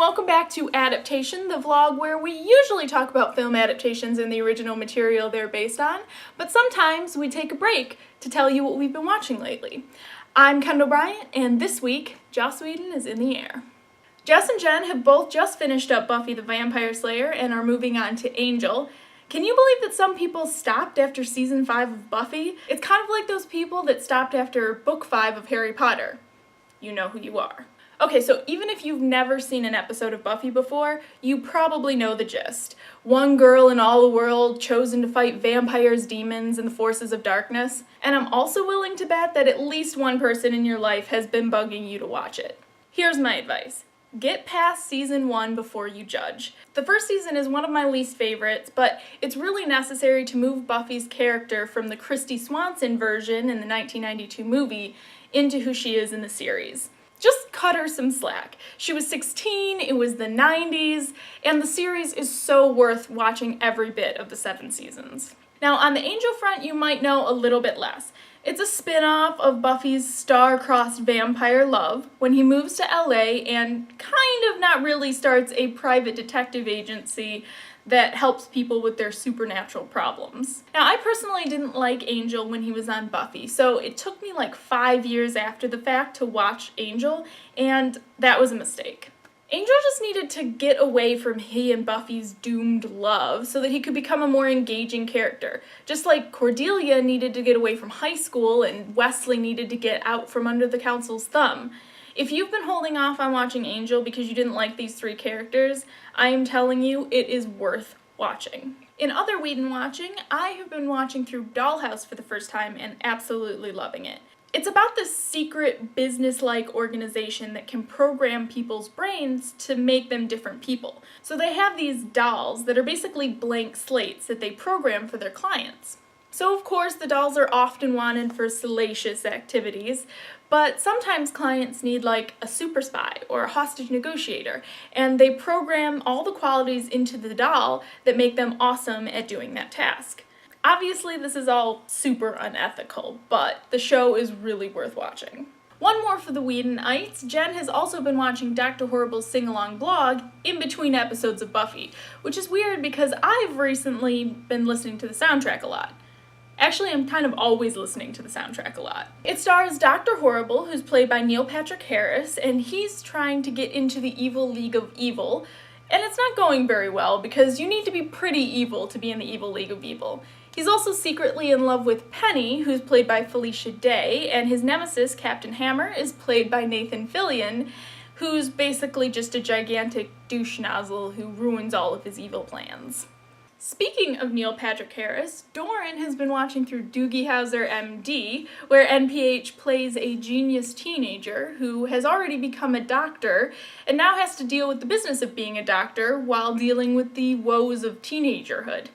welcome back to Adaptation, the vlog where we usually talk about film adaptations and the original material they're based on, but sometimes we take a break to tell you what we've been watching lately. I'm Kendall Bryant, and this week, Joss Whedon is in the air. Jess and Jen have both just finished up Buffy the Vampire Slayer and are moving on to Angel. Can you believe that some people stopped after season 5 of Buffy? It's kind of like those people that stopped after book 5 of Harry Potter. You know who you are. Okay, so even if you've never seen an episode of Buffy before, you probably know the gist. One girl in all the world chosen to fight vampires, demons, and the forces of darkness. And I'm also willing to bet that at least one person in your life has been bugging you to watch it. Here's my advice. Get past season 1 before you judge. The first season is one of my least favorites, but it's really necessary to move Buffy's character from the Kristy Swanson version in the 1992 movie into who she is in the series. Just cut her some slack. She was 16, it was the 90s, and the series is so worth watching every bit of the 7 seasons. Now, on the Angel front, you might know a little bit less. It's a spin-off of Buffy's star-crossed vampire love when he moves to LA and kind of not really starts a private detective agency that helps people with their supernatural problems. Now, I personally didn't like Angel when he was on Buffy, so it took me like 5 years after the fact to watch Angel, and that was a mistake. Angel just needed to get away from he and Buffy's doomed love so that he could become a more engaging character. Just like Cordelia needed to get away from high school and Wesley needed to get out from under the council's thumb. If you've been holding off on watching Angel because you didn't like these 3 characters, I am telling you, it is worth watching. In other Whedon watching, I have been watching through Dollhouse for the first time and absolutely loving it. It's about this secret business-like organization that can program people's brains to make them different people. So they have these dolls that are basically blank slates that they program for their clients. So of course the dolls are often wanted for salacious activities, but sometimes clients need like a super spy or a hostage negotiator, and they program all the qualities into the doll that make them awesome at doing that task. Obviously, this is all super unethical, but the show is really worth watching. One more for the Whedonites, Jen has also been watching Dr. Horrible's sing-along blog in between episodes of Buffy, which is weird because I've recently been listening to the soundtrack a lot. Actually, I'm kind of always listening to the soundtrack a lot. It stars Dr. Horrible, who's played by Neil Patrick Harris, and he's trying to get into the evil League of Evil, and it's not going very well because you need to be pretty evil to be in the evil League of Evil. He's also secretly in love with Penny, who's played by Felicia Day, and his nemesis, Captain Hammer, is played by Nathan Fillion, who's basically just a gigantic douche nozzle who ruins all of his evil plans. Speaking of Neil Patrick Harris, Doran has been watching through Doogie Howser MD, where NPH plays a genius teenager who has already become a doctor and now has to deal with the business of being a doctor while dealing with the woes of teenagerhood.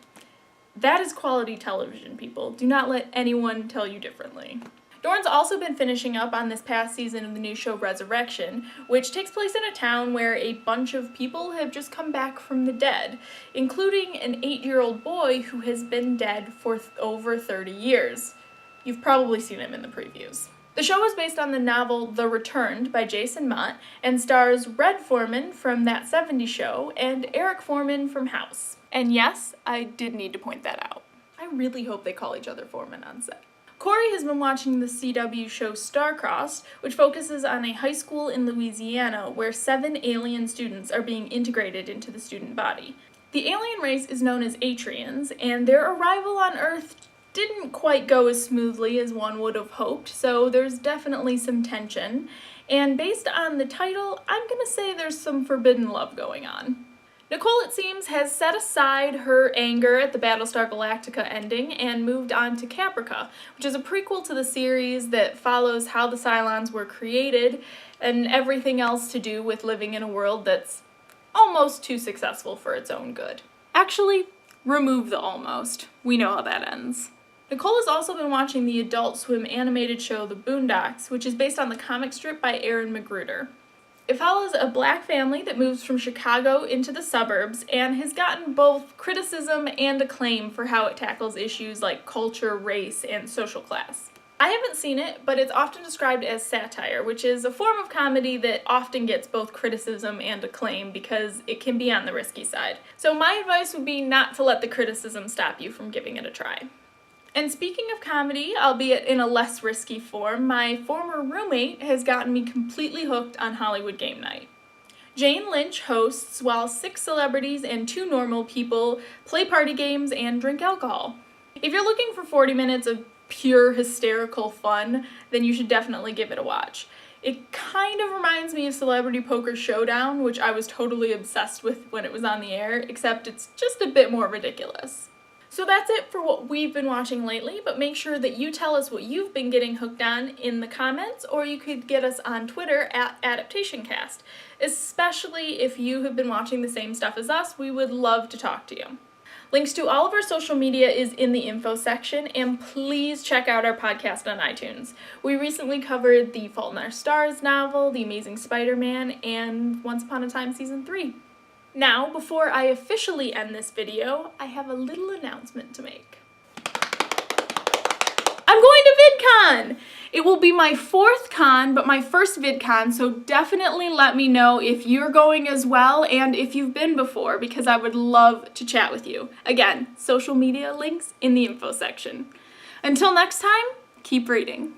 That is quality television, people. Do not let anyone tell you differently. Doran's also been finishing up on this past season of the new show Resurrection, which takes place in a town where a bunch of people have just come back from the dead, including an 8-year-old boy who has been dead for over 30 years. You've probably seen him in the previews. The show is based on the novel The Returned by Jason Mott and stars Red Foreman from That 70s Show and Eric Foreman from House. And yes, I did need to point that out. I really hope they call each other Foreman on set. Corey has been watching the CW show Star-Crossed, which focuses on a high school in Louisiana where 7 alien students are being integrated into the student body. The alien race is known as Atrians, and their arrival on Earth didn't quite go as smoothly as one would have hoped, so there's definitely some tension. And based on the title, I'm gonna say there's some forbidden love going on. Nicole, it seems, has set aside her anger at the Battlestar Galactica ending and moved on to Caprica, which is a prequel to the series that follows how the Cylons were created and everything else to do with living in a world that's almost too successful for its own good. Actually, remove the almost. We know how that ends. Nicole has also been watching the Adult Swim animated show The Boondocks, which is based on the comic strip by Aaron McGruder. It follows a black family that moves from Chicago into the suburbs and has gotten both criticism and acclaim for how it tackles issues like culture, race, and social class. I haven't seen it, but it's often described as satire, which is a form of comedy that often gets both criticism and acclaim because it can be on the risky side. So my advice would be not to let the criticism stop you from giving it a try. And speaking of comedy, albeit in a less risky form, my former roommate has gotten me completely hooked on Hollywood Game Night. Jane Lynch hosts while 6 celebrities and 2 normal people play party games and drink alcohol. If you're looking for 40 minutes of pure hysterical fun, then you should definitely give it a watch. It kind of reminds me of Celebrity Poker Showdown, which I was totally obsessed with when it was on the air, except it's just a bit more ridiculous. So that's it for what we've been watching lately, but make sure that you tell us what you've been getting hooked on in the comments, or you could get us on Twitter at AdaptationCast. Especially if you have been watching the same stuff as us, we would love to talk to you. Links to all of our social media is in the info section, and please check out our podcast on iTunes. We recently covered the Fault in Our Stars novel, The Amazing Spider-Man, and Once Upon a Time Season 3. Now, before I officially end this video, I have a little announcement to make. I'm going to VidCon! It will be my 4th con, but my first VidCon, so definitely let me know if you're going as well and if you've been before, because I would love to chat with you. Again, social media links in the info section. Until next time, keep reading.